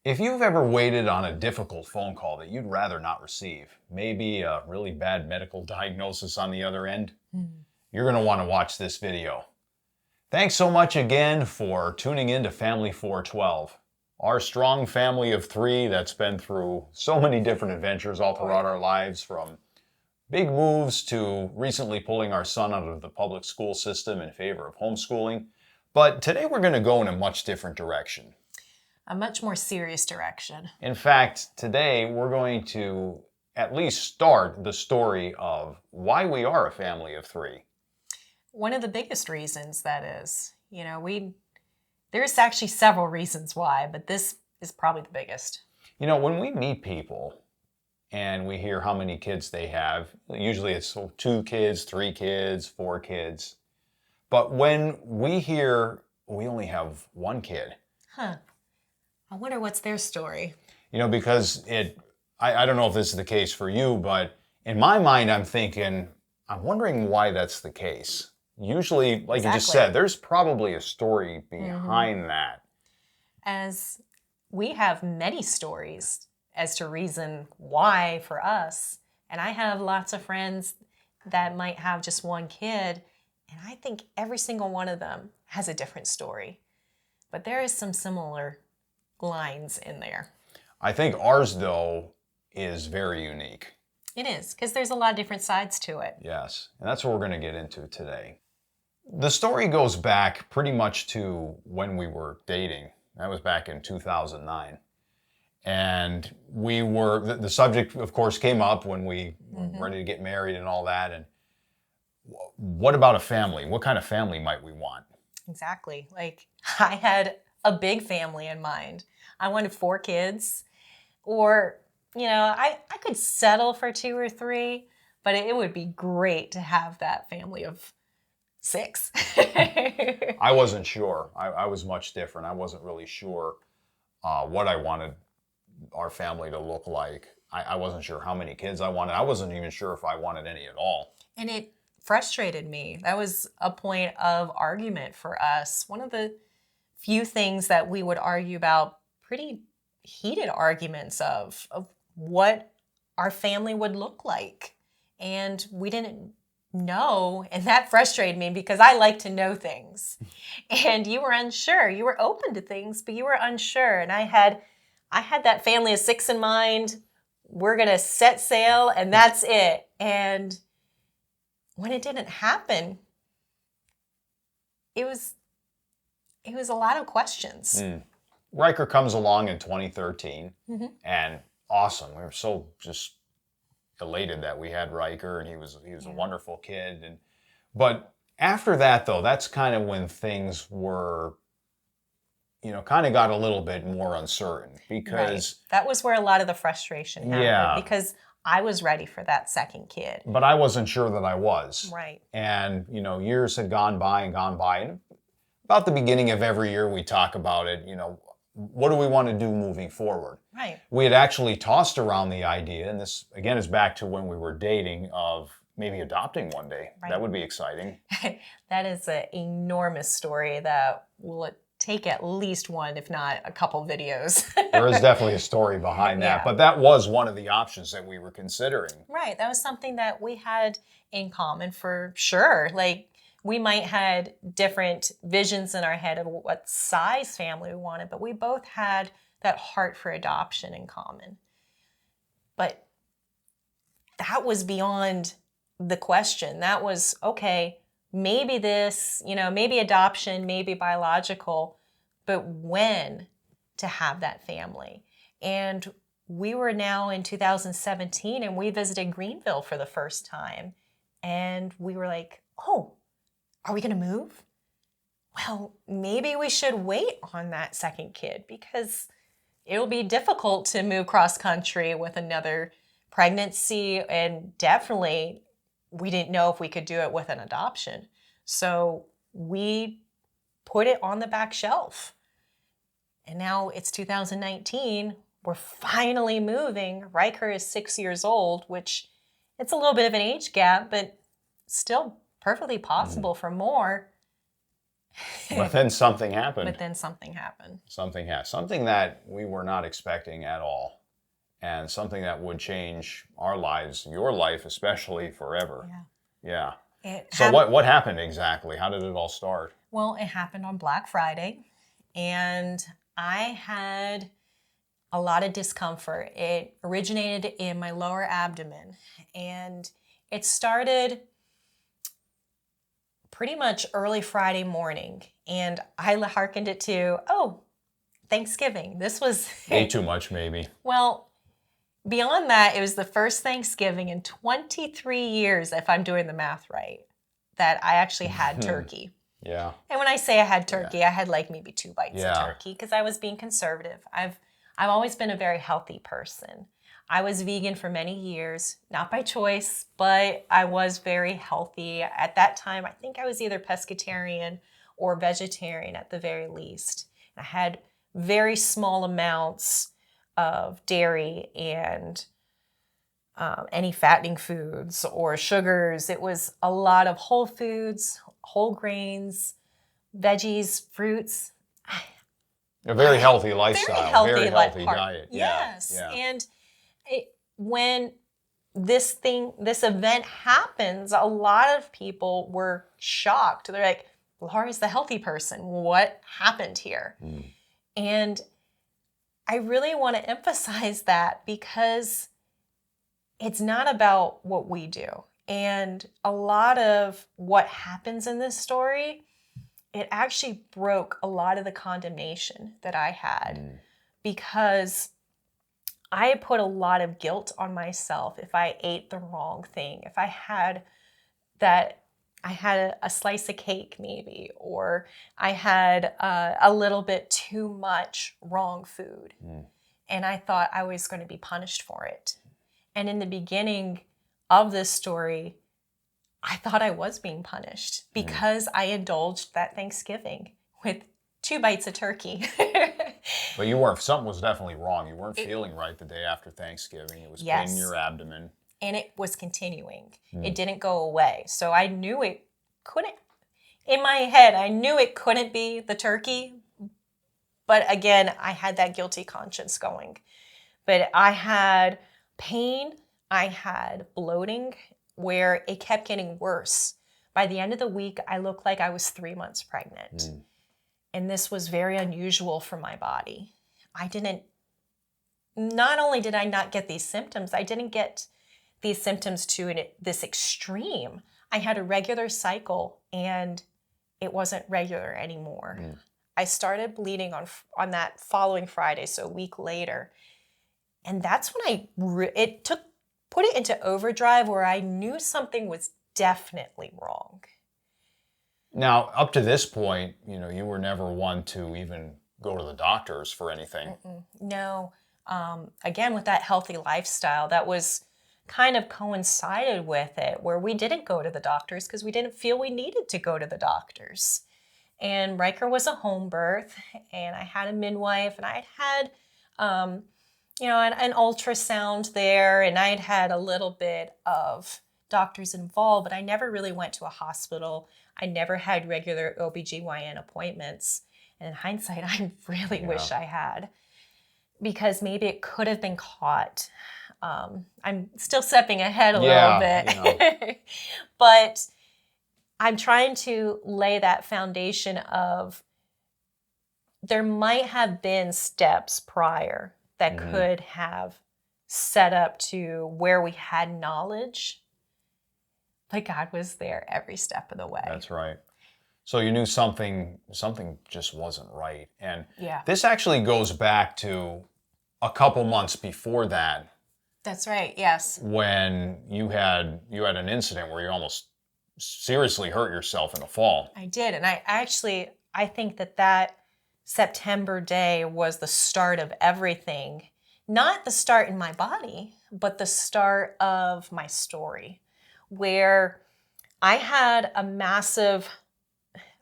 If you've ever waited on a difficult phone call that you'd rather not receive, maybe a really bad medical diagnosis on the other end, you're going to want to watch this video. Thanks so much again for tuning in to Family 412, our strong family of three that's been through so many different adventures all throughout our lives, from big moves to recently pulling our son out of the public school system in favor of homeschooling. But today we're going to go in a much different direction. A much more serious direction. In fact, today we're going to at least start the story of why we are a family of three. One of the biggest reasons, that is. There's actually several reasons why, but this is probably the biggest. When we meet people and we hear how many kids they have, usually it's 2 kids, 3 kids, 4 kids. But when we hear we only have 1 kid, I wonder what's their story. Because I don't know if this is the case for you, but in my mind, I'm wondering why that's the case. Usually, like you just said, there's probably a story behind that. As we have many stories as to reason why for us, and I have lots of friends that might have just 1 kid, and I think every single one of them has a different story. But there is some similar lines in there. I think ours, though, is very unique. It is, because there's a lot of different sides to it. Yes, and that's what we're going to get into today. The story goes back pretty much to when we were dating. That was back in 2009. And the subject, of course, came up when we were ready to get married and all that. And what about a family? What kind of family might we want? Exactly. I had a big family in mind. I wanted 4 kids, or, I could settle for 2 or 3, but it would be great to have that family of 6. I wasn't sure. I was much different. I wasn't really sure what I wanted our family to look like. I wasn't sure how many kids I wanted. I wasn't even sure if I wanted any at all. And it frustrated me. That was a point of argument for us. One of the few things that we would argue about, pretty heated arguments of what our family would look like. And we didn't know, and that frustrated me because I like to know things. And you were unsure. You were open to things, but you were unsure. And I had that family of 6 in mind. We're going to set sail, and that's it. And when it didn't happen, it was a lot of questions. Riker comes along in 2013, and awesome. We were so just elated that we had Riker, and he was a wonderful kid. But after that, though, that's kind of when things were, kind of got a little bit more uncertain, because that was where a lot of the frustration happened, because I was ready for that second kid. But I wasn't sure that I was. Right. And, years had gone by. And about the beginning of every year, we talk about it, what do we want to do moving forward? Right. We had actually tossed around the idea, and this, again, is back to when we were dating, of maybe adopting one day. Right. That would be exciting. That is an enormous story that will take at least one, if not a couple videos. There is definitely a story behind that, but that was one of the options that we were considering. Right. That was something that we had in common for sure. We might had different visions in our head of what size family we wanted, but we both had that heart for adoption in common. But that was beyond the question. That was, okay, maybe this, maybe adoption, maybe biological, but when to have that family. And we were now in 2017, and we visited Greenville for the first time. And we were like, oh, are we going to move? Well, maybe we should wait on that second kid, because it'll be difficult to move cross country with another pregnancy, and definitely we didn't know if we could do it with an adoption. So we put it on the back shelf. And now it's 2019. We're finally moving. Riker is 6 years old, which it's a little bit of an age gap, but still perfectly possible for more. But then something happened. But then something happened. Something happened. Something that we were not expecting at all. And something that would change our lives, your life especially, forever. Yeah. Yeah. So what happened exactly? How did it all start? Well, it happened on Black Friday, and I had a lot of discomfort. It originated in my lower abdomen, and it started pretty much early Friday morning, and I hearkened it to, Thanksgiving. This was... Ate too much, maybe. Well, beyond that, it was the first Thanksgiving in 23 years, if I'm doing the math right, that I actually had turkey. Yeah. And when I say I had turkey, I had like maybe 2 bites of turkey because I was being conservative. I've always been a very healthy person. I was vegan for many years, not by choice, but I was very healthy. At that time, I think I was either pescatarian or vegetarian at the very least. I had very small amounts of dairy and any fattening foods or sugars. It was a lot of whole foods, whole grains, veggies, fruits. A very healthy lifestyle, very healthy diet. Yes. Yeah. And when this event happens, a lot of people were shocked. They're like, Laura's the healthy person. What happened here? And I really want to emphasize that because it's not about what we do. And a lot of what happens in this story, it actually broke a lot of the condemnation that I had because I had put a lot of guilt on myself if I ate the wrong thing. If I had a slice of cake maybe, or I had a little bit too much wrong food. And I thought I was going to be punished for it. And in the beginning of this story, I thought I was being punished because I indulged that Thanksgiving with 2 bites of turkey. But something was definitely wrong. You weren't feeling right the day after Thanksgiving. It was pain in your abdomen. And it was continuing. It didn't go away. So I knew it couldn't, in my head, I knew it couldn't be the turkey. But again, I had that guilty conscience going. But I had pain, I had bloating, where it kept getting worse. By the end of the week, I looked like I was 3 months pregnant. And this was very unusual for my body. Not only did I not get these symptoms, I didn't get these symptoms to this extreme. I had a regular cycle and it wasn't regular anymore. I started bleeding on that following Friday, so a week later. And that's when put it into overdrive where I knew something was definitely wrong. Now, up to this point, you were never one to even go to the doctors for anything. No. Again, with that healthy lifestyle, that was kind of coincided with it, where we didn't go to the doctors because we didn't feel we needed to go to the doctors. And Riker was a home birth, and I had a midwife, and I had an ultrasound there, and I'd had a little bit of doctors involved, but I never really went to a hospital. I never had regular OBGYN appointments. And in hindsight, I really wish I had, because maybe it could have been caught. I'm still stepping ahead a little bit, but I'm trying to lay that foundation of there might have been steps prior that could have set up to where we had knowledge, but God was there every step of the way. That's right. So you knew something just wasn't right. And yeah, this actually goes back to a couple months before that. That's right, yes. When you had an incident where you almost seriously hurt yourself in a fall. I did, and I think that September day was the start of everything. Not the start in my body, but the start of my story, where I had a massive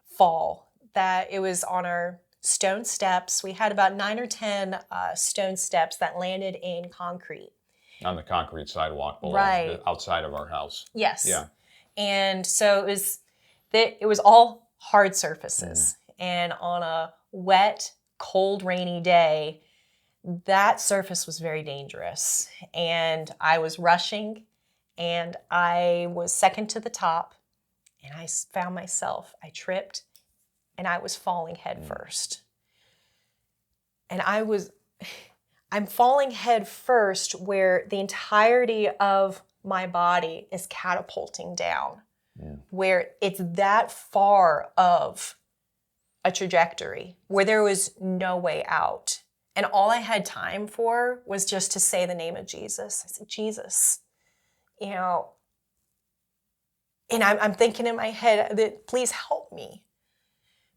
fall. That it was on our stone steps. We had about 9 or 10 stone steps that landed in concrete. On the concrete sidewalk below, right outside of our house. Yes. Yeah. And so it was all hard surfaces. And on a wet, cold, rainy day, that surface was very dangerous. And I was rushing, and I was second to the top, and I found myself, I tripped, and I was falling head first. And I'm falling head first where the entirety of my body is catapulting down, where it's that far of a trajectory where there was no way out. And all I had time for was just to say the name of Jesus. I said, Jesus, you know, and I'm thinking in my head that please help me,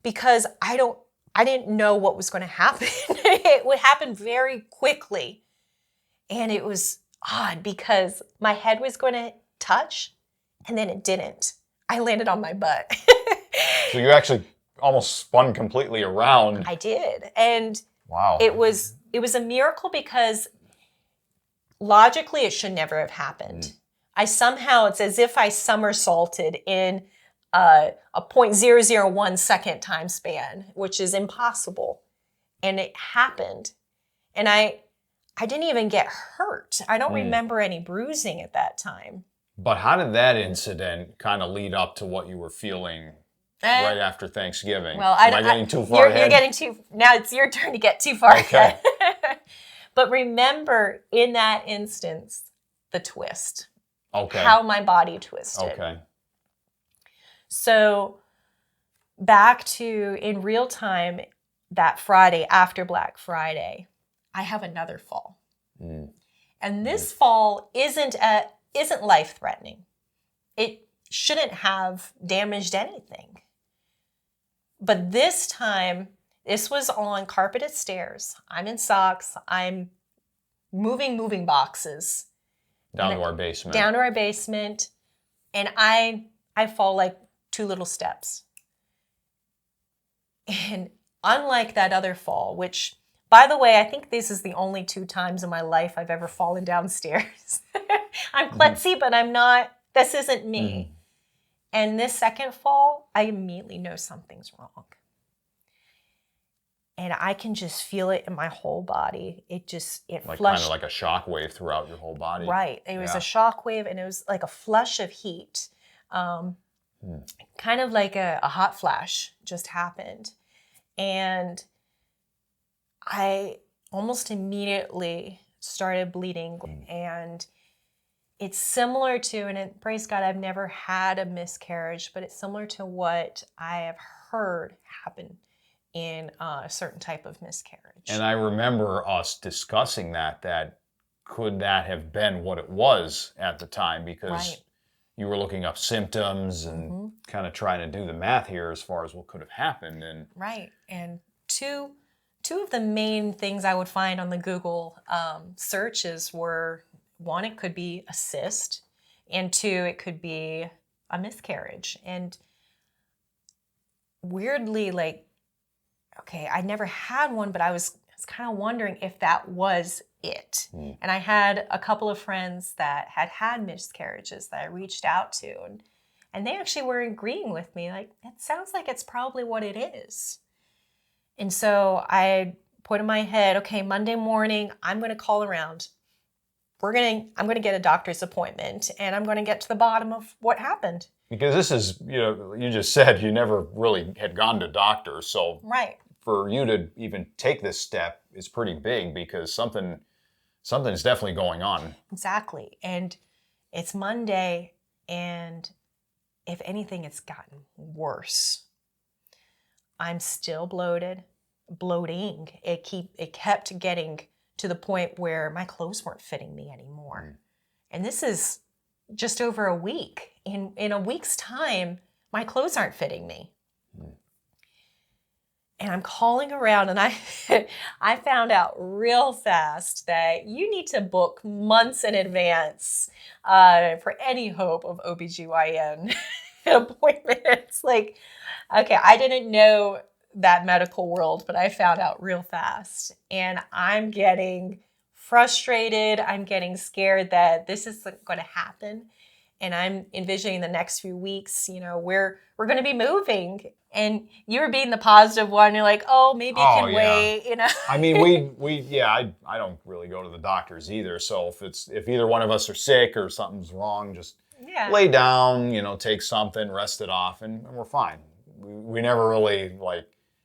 because I didn't know what was going to happen. It would happen very quickly. And it was odd because my head was going to touch and then it didn't. I landed on my butt. So you actually almost spun completely around. I did. And wow. It was a miracle because logically it should never have happened. It's as if I somersaulted in a 0.001 second time span, which is impossible. And it happened. And I didn't even get hurt. I don't remember any bruising at that time. But how did that incident kind of lead up to what you were feeling right after Thanksgiving? Well, Am I getting too far ahead? Now it's your turn to get too far okay. ahead. But remember, in that instance, the twist. Okay. How my body twisted. Okay. So back to in real time, that Friday after Black Friday, I have another fall. And this fall isn't life-threatening. It shouldn't have damaged anything. But this time, this was on carpeted stairs. I'm in socks. I'm moving boxes. Down to our basement. Down to our basement. And I fall like 2 little steps. And unlike that other fall, which, by the way, I think this is the only 2 times in my life I've ever fallen downstairs. I'm klutzy, but I'm not, this isn't me. And this second fall, I immediately know something's wrong. And I can just feel it in my whole body. It like flushed. Kind of like a shock wave throughout your whole body. Right. It was a shock wave, and it was like a flush of heat. Kind of like a hot flash just happened. And I almost immediately started bleeding. And it's similar to, and praise God, I've never had a miscarriage, but it's similar to what I have heard happen in a certain type of miscarriage. And I remember us discussing that could that have been what it was at the time, because you were looking up symptoms and kind of trying to do the math here as far as what could have happened. And right. And two of the main things I would find on the Google searches were, 1, it could be a cyst, and 2, it could be a miscarriage. And weirdly, like, okay, I never had one, but I was kind of wondering if that was it. And I had a couple of friends that had miscarriages that I reached out to, and they actually were agreeing with me, like, it sounds like it's probably what it is. And so I put in my head, okay, Monday morning, I'm going to call around. I'm going to get a doctor's appointment, and I'm going to get to the bottom of what happened. Because this is, you just said you never really had gone to doctors. So for you to even take this step is pretty big, because something's definitely going on. Exactly. And it's Monday, and if anything, it's gotten worse. I'm still bloating. It kept getting to the point where my clothes weren't fitting me anymore. And this is just over a week. In a week's time, my clothes aren't fitting me. And I'm calling around, and I found out real fast that you need to book months in advance for any hope of OBGYN appointments. Like, okay, I didn't know that medical world, but I found out real fast. And I'm getting frustrated. I'm getting scared that this isn't going to happen. and I'm envisioning the next few weeks, we're going to be moving. And you were being the positive one. You're like, oh, maybe it can wait, I mean, I don't really go to the doctors either. So if either one of us are sick or something's wrong, just lay down, take something, rest it off, and we're fine. We never really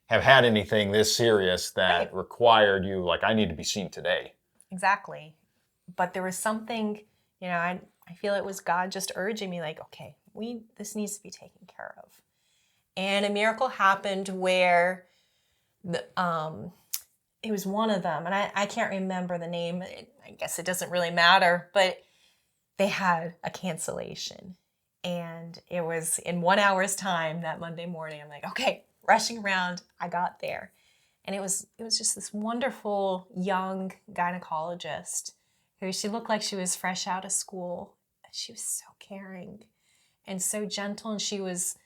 have had anything this serious that required you, I need to be seen today. Exactly. But there was something, I feel it was God just urging me okay, this needs to be taken care of. And a miracle happened where it was one of them, and I can't remember the name. I guess it doesn't really matter, but they had a cancellation. And it was in 1 hour's time that Monday morning. I'm like, okay, rushing around, I got there. And it was just this wonderful young gynecologist who she looked like she was fresh out of school. She was so caring and so gentle, and she was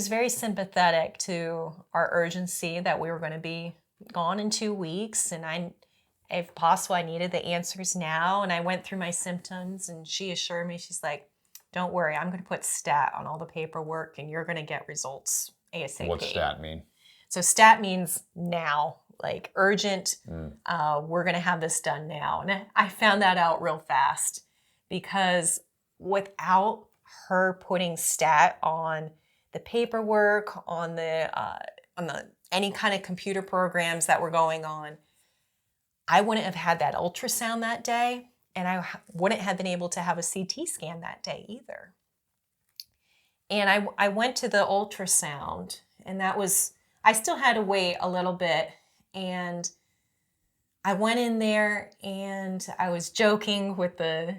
very sympathetic to our urgency that we were going to be gone in 2 weeks. And if possible, I needed the answers now. And I went through my symptoms, and she assured me, she's like, don't worry, I'm going to put stat on all the paperwork and you're going to get results ASAP. What's stat mean? So stat means now, urgent. We're going to have this done now. And I found that out real fast, because without her putting stat on the paperwork, on the any kind of computer programs that were going on, I wouldn't have had that ultrasound that day, and I wouldn't have been able to have a CT scan that day either. And I went to the ultrasound, and I still had to wait a little bit, and I went in there, and I was joking with the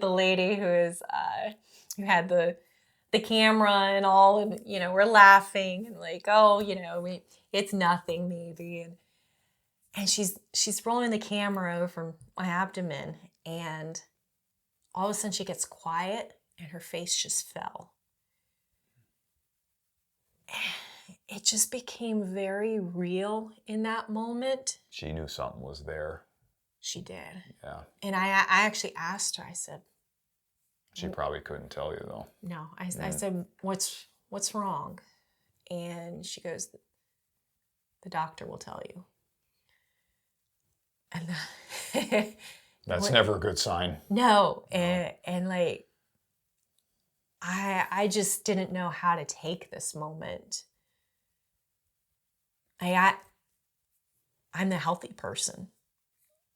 lady who had the camera and all, and we're laughing and it's nothing maybe, and she's rolling the camera over my abdomen, and all of a sudden she gets quiet and her face just fell. It just became very real in that moment. She knew something was there. She did. Yeah. And I actually asked her, I said, she probably couldn't tell you though. No, I said, what's wrong? And she goes, the doctor will tell you. And that's never a good sign. No. And I just didn't know how to take this moment. I'm the healthy person.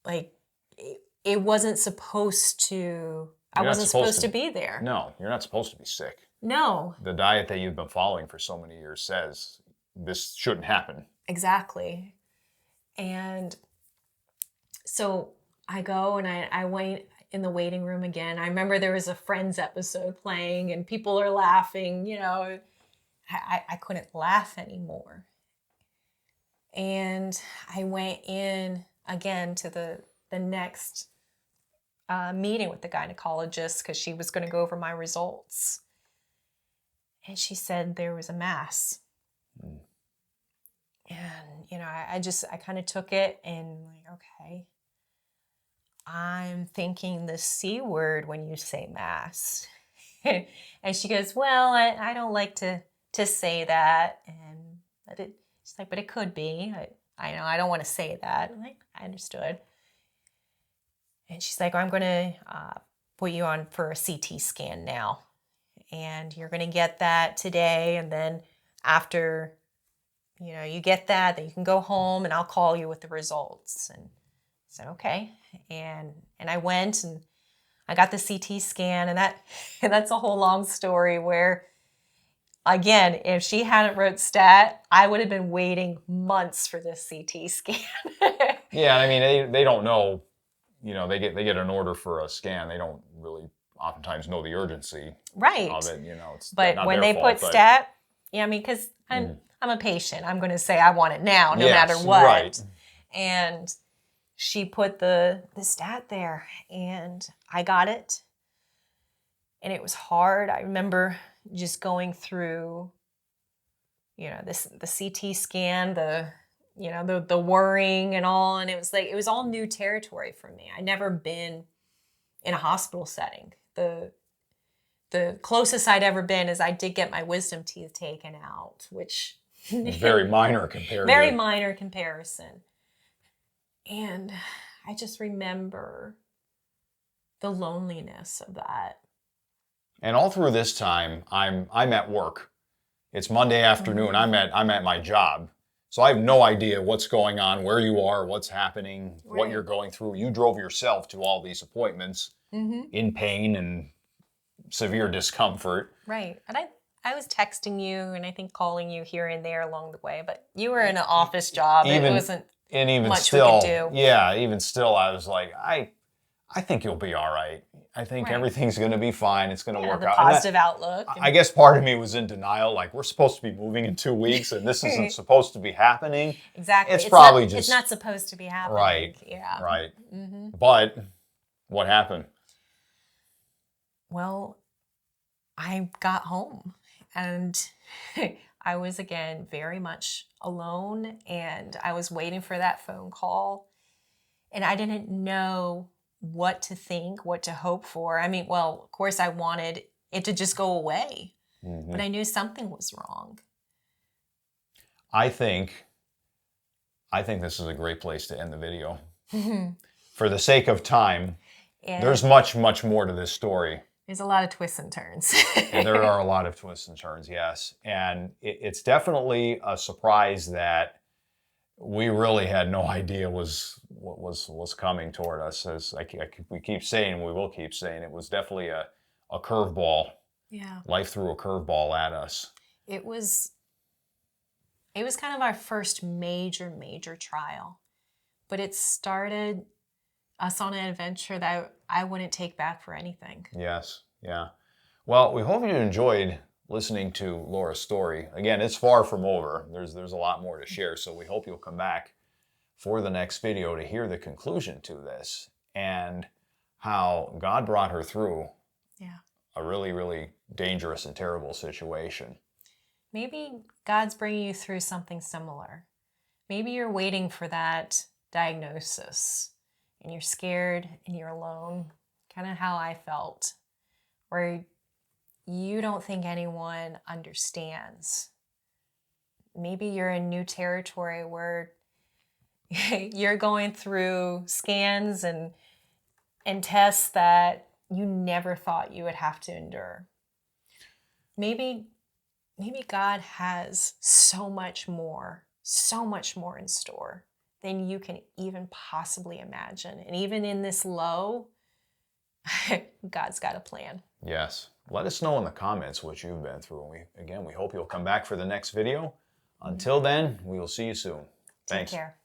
It wasn't supposed to. I wasn't supposed to be there. No, you're not supposed to be sick. No. The diet that you've been following for so many years says this shouldn't happen. Exactly. And so I go and I wait in the waiting room again. I remember there was a Friends episode playing and people are laughing, I couldn't laugh anymore. And I went in again to the next meeting with the gynecologist, because she was going to go over my results. And she said there was a mass. And, I kind of took it and okay. I'm thinking the C word when you say mass. And she goes, well, I don't like to say that. And she's like, but it could be. I know, I don't want to say that. I'm like, I understood. And she's like, I'm going to put you on for a CT scan now. And you're going to get that today. And then after, you get that, then you can go home and I'll call you with the results. And I said, okay. And I went and I got the CT scan. And that's a whole long story where, again, if she hadn't wrote stat, I would have been waiting months for this CT scan. Yeah, I mean, they don't know. They get an order for a scan. They don't really oftentimes know the urgency of it. It's but not when their they fault, put stat, because I'm a patient, I'm going to say I want it now, no matter what. Right. And she put the stat there, and I got it, and it was hard. I remember just going through, the CT scan, the worrying and all. And it was all new territory for me. I'd never been in a hospital setting. The the closest I'd ever been is I did get my wisdom teeth taken out, which Very minor compared very to... minor comparison. And I just remember the loneliness of that. And all through this time, I'm at work. It's Monday afternoon. I'm at my job. So I have no idea what's going on, where you are, what's happening, what Right. you're going through. You drove yourself to all these appointments in pain and severe discomfort. Right. And I was texting you and I think calling you here and there along the way, but you were in an office job. It wasn't much still, we could do. yeah, even still, I was like, I think you'll be all right. I think Right. everything's going to be fine. It's going to work The out. positive outlook. I guess part of me was in denial. Like, we're supposed to be moving in 2 weeks and this isn't supposed to be happening. Exactly. It's probably not, just... It's not supposed to be happening. Right. Yeah. Right. But what happened? Well, I got home and I was again very much alone and I was waiting for that phone call and I didn't know what to think, what to hope for. I mean, well, of course I wanted it to just go away, but I knew something was wrong. I think this is a great place to end the video. For the sake of time, And there's much, much more to this story. there's a lot of twists and turns. And there are a lot of twists and turns, yes. And it's definitely a surprise that we really had no idea was coming toward us. As we keep saying, we will keep saying, it was definitely a curveball. Yeah. Life threw a curveball at us. It was kind of our first major trial, but it started us on an adventure that I wouldn't take back for anything. Yes, yeah. Well, we hope you enjoyed listening to Laura's story. Again, it's far from over. There's a lot more to share, so we hope you'll come back for the next video to hear the conclusion to this and how God brought her through a really, really dangerous and terrible situation. Maybe God's bringing you through something similar. Maybe you're waiting for that diagnosis and you're scared and you're alone, kind of how I felt, where you don't think anyone understands. Maybe you're in new territory where you're going through scans and tests that you never thought you would have to endure. Maybe God has so much more in store than you can even possibly imagine. And even in this low, God's got a plan. Yes. Let us know in the comments what you've been through. And we hope you'll come back for the next video. Until then, we will see you soon. Thanks. Take care.